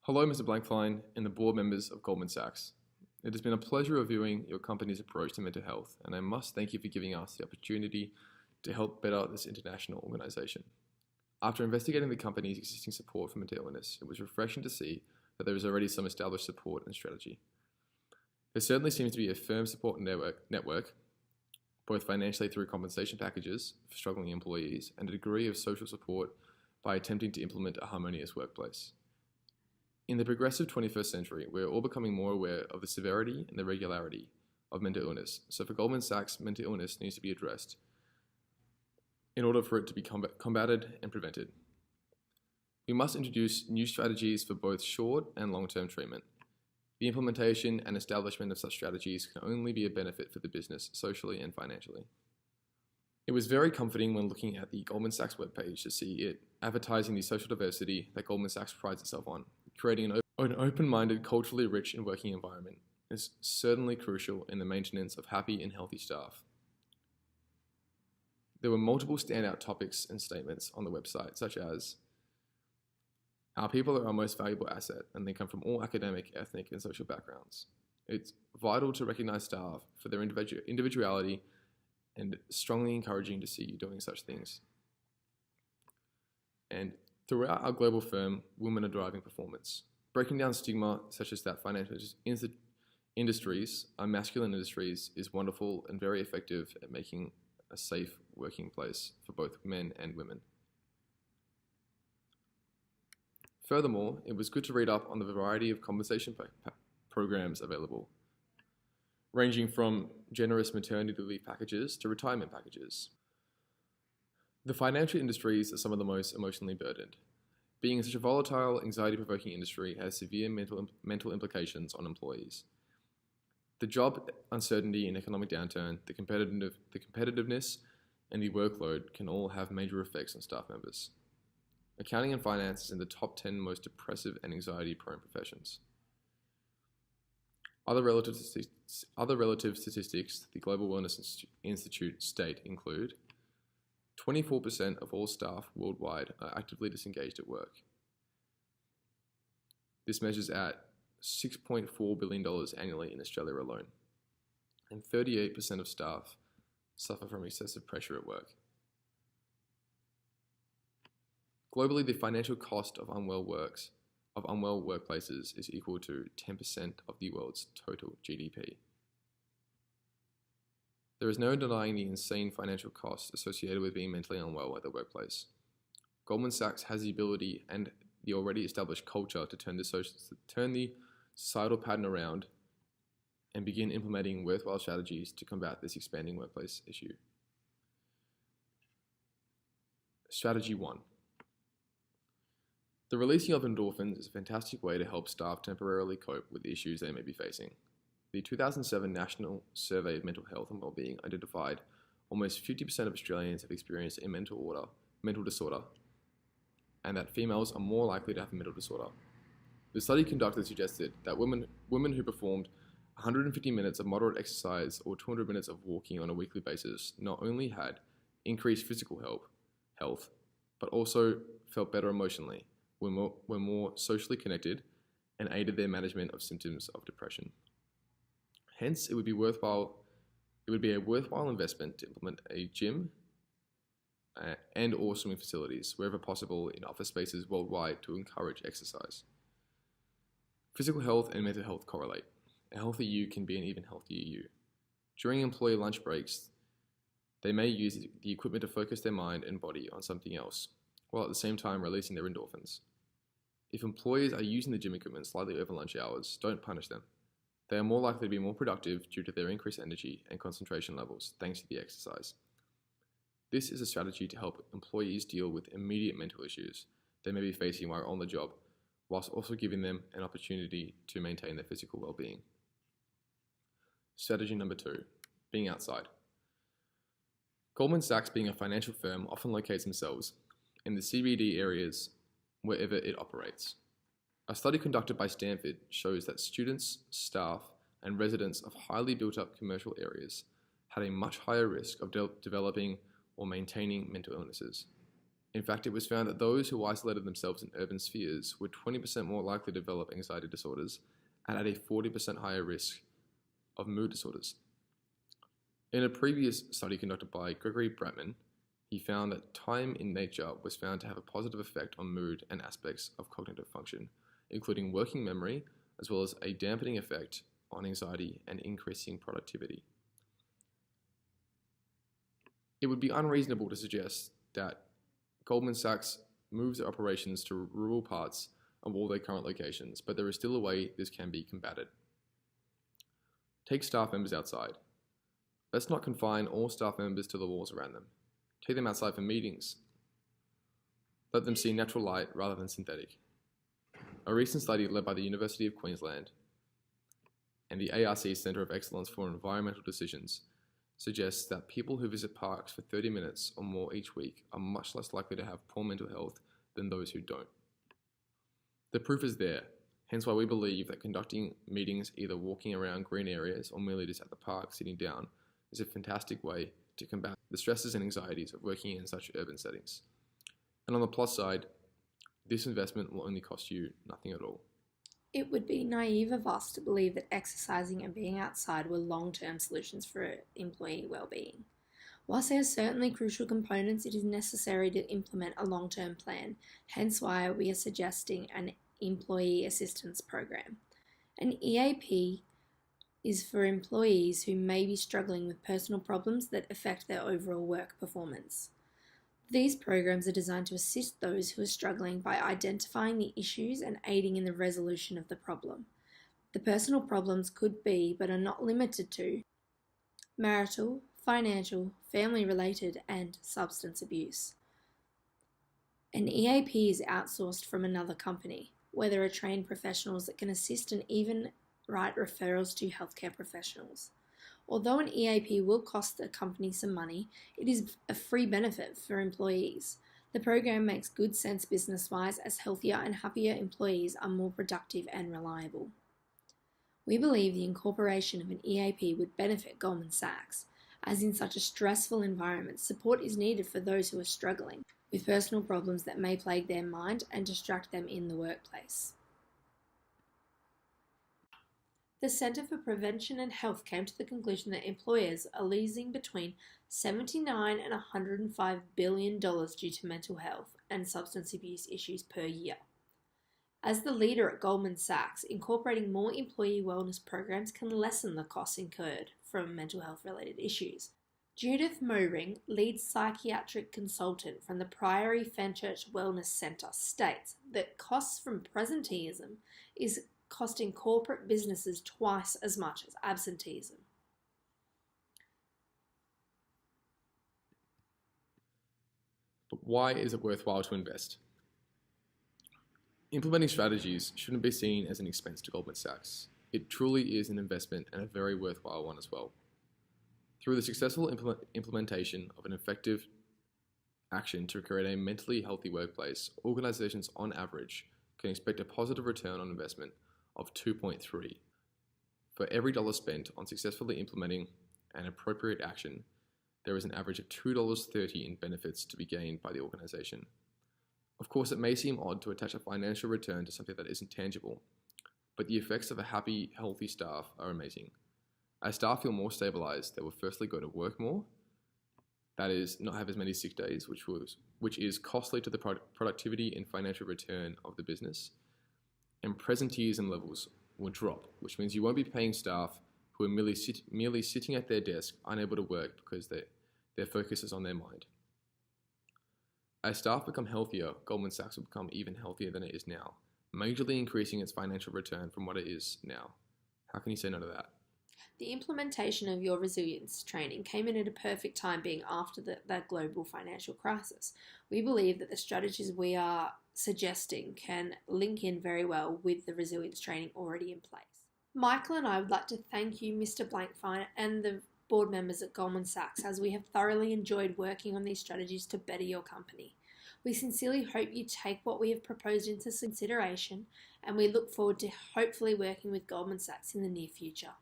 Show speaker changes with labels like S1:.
S1: Hello, Mr. Blankfein and the board members of Goldman Sachs. It has been a pleasure reviewing your company's approach to mental health, and I must thank you for giving us the opportunity to help better this international organization. After investigating the company's existing support for mental illness, it was refreshing to see that there is already some established support and strategy. There certainly seems to be a firm support network, both financially through compensation packages for struggling employees and a degree of social support by attempting to implement a harmonious workplace. In the progressive 21st century, we are all becoming more aware of the severity and the regularity of mental illness. So for Goldman Sachs, mental illness needs to be addressed in order for it to be combated and prevented. We must introduce new strategies for both short and long-term treatment. The implementation and establishment of such strategies can only be a benefit for the business, socially and financially. It was very comforting when looking at the Goldman Sachs webpage to see it advertising the social diversity that Goldman Sachs prides itself on. Creating an open-minded, culturally rich and working environment is certainly crucial in the maintenance of happy and healthy staff. There were multiple standout topics and statements on the website, such as, our people are our most valuable asset and they come from all academic, ethnic and social backgrounds. It's vital to recognize staff for their individuality and strongly encouraging to see you doing such things. And throughout our global firm, women are driving performance. Breaking down stigma such as that financial industries are masculine industries is wonderful and very effective at making a safe working place for both men and women. Furthermore, it was good to read up on the variety of compensation programs available, ranging from generous maternity leave packages to retirement packages. The financial industries are some of the most emotionally burdened. Being such a volatile, anxiety-provoking industry has severe mental implications on employees. The job uncertainty and economic downturn, the competitiveness, and the workload can all have major effects on staff members. Accounting and finance is in the top 10 most depressive and anxiety-prone professions. Other relative statistics the Global Wellness Institute state include 24% of all staff worldwide are actively disengaged at work. This measures at $6.4 billion annually in Australia alone, and 38% of staff suffer from excessive pressure at work. Globally, the financial cost of unwell workplaces is equal to 10% of the world's total GDP. There is no denying the insane financial costs associated with being mentally unwell at the workplace. Goldman Sachs has the ability and the already established culture to turn the societal pattern around and begin implementing worthwhile strategies to combat this expanding workplace issue. Strategy 1. The releasing of endorphins is a fantastic way to help staff temporarily cope with the issues they may be facing. The 2007 National Survey of Mental Health and Wellbeing identified almost 50% of Australians have experienced a mental disorder, and that females are more likely to have a mental disorder. The study conducted suggested that women who performed 150 minutes of moderate exercise or 200 minutes of walking on a weekly basis not only had increased physical health, but also felt better emotionally, were more socially connected, and aided their management of symptoms of depression. Hence, it would be a worthwhile investment to implement a gym and or swimming facilities wherever possible in office spaces worldwide to encourage exercise. Physical health and mental health correlate. A healthy you can be an even healthier you. During employee lunch breaks, they may use the equipment to focus their mind and body on something else, while at the same time releasing their endorphins. If employees are using the gym equipment slightly over lunch hours, don't punish them. They are more likely to be more productive due to their increased energy and concentration levels thanks to the exercise. This is a strategy to help employees deal with immediate mental issues they may be facing while on the job, whilst also giving them an opportunity to maintain their physical well-being. Strategy number 2, being outside. Goldman Sachs, being a financial firm, often locates themselves in the CBD areas wherever it operates. A study conducted by Stanford shows that students, staff, and residents of highly built-up commercial areas had a much higher risk of developing or maintaining mental illnesses. In fact, it was found that those who isolated themselves in urban spheres were 20% more likely to develop anxiety disorders and had a 40% higher risk of mood disorders. In a previous study conducted by Gregory Bratman, he found that time in nature was found to have a positive effect on mood and aspects of cognitive function, including working memory, as well as a dampening effect on anxiety and increasing productivity. It would be unreasonable to suggest that Goldman Sachs moves their operations to rural parts of all their current locations, but there is still a way this can be combated. Take staff members outside. Let's not confine all staff members to the walls around them. Take them outside for meetings. Let them see natural light rather than synthetic. A recent study led by the University of Queensland and the ARC Centre of Excellence for Environmental Decisions suggests that people who visit parks for 30 minutes or more each week are much less likely to have poor mental health than those who don't. The proof is there, hence why we believe that conducting meetings either walking around green areas or merely just at the park sitting down is a fantastic way to combat the stresses and anxieties of working in such urban settings. And on the plus side, this investment will only cost you nothing at all.
S2: It would be naive of us to believe that exercising and being outside were long-term solutions for employee well-being. Whilst they are certainly crucial components, it is necessary to implement a long-term plan, hence why we are suggesting an employee assistance program. An EAP is for employees who may be struggling with personal problems that affect their overall work performance. These programs are designed to assist those who are struggling by identifying the issues and aiding in the resolution of the problem. The personal problems could be, but are not limited to, marital, financial, family-related, and substance abuse. An EAP is outsourced from another company, where there are trained professionals that can assist and even write referrals to healthcare professionals. Although an EAP will cost the company some money, it is a free benefit for employees. The program makes good sense business-wise, as healthier and happier employees are more productive and reliable. We believe the incorporation of an EAP would benefit Goldman Sachs, as in such a stressful environment, support is needed for those who are struggling with personal problems that may plague their mind and distract them in the workplace. The Centre for Prevention and Health came to the conclusion that employers are losing between $79 and $105 billion due to mental health and substance abuse issues per year. As the leader at Goldman Sachs, incorporating more employee wellness programs can lessen the costs incurred from mental health related issues. Judith Moring, lead psychiatric consultant from the Priory Fenchurch Wellness Centre, states that costs from presenteeism is costing corporate businesses twice as much as absenteeism.
S1: But why is it worthwhile to invest? Implementing strategies shouldn't be seen as an expense to Goldman Sachs. It truly is an investment and a very worthwhile one as well. Through the successful implementation of an effective action to create a mentally healthy workplace, organizations on average can expect a positive return on investment of 2.3. For every dollar spent on successfully implementing an appropriate action, there is an average of $2.30 in benefits to be gained by the organization. Of course, it may seem odd to attach a financial return to something that isn't tangible, but the effects of a happy, healthy staff are amazing. As staff feel more stabilized, they will firstly go to work more, that is, not have as many sick days, which is costly to the productivity and financial return of the business, and presenteeism levels will drop, which means you won't be paying staff who are merely sitting at their desk, unable to work because their focus is on their mind. As staff become healthier, Goldman Sachs will become even healthier than it is now, majorly increasing its financial return from what it is now. How can you say no to that?
S2: The implementation of your resilience training came in at a perfect time, being after that global financial crisis. We believe that the strategies we are suggesting can link in very well with the resilience training already in place. Michael and I would like to thank you, Mr. Blankfein, and the board members at Goldman Sachs, as we have thoroughly enjoyed working on these strategies to better your company. We sincerely hope you take what we have proposed into consideration, and we look forward to hopefully working with Goldman Sachs in the near future.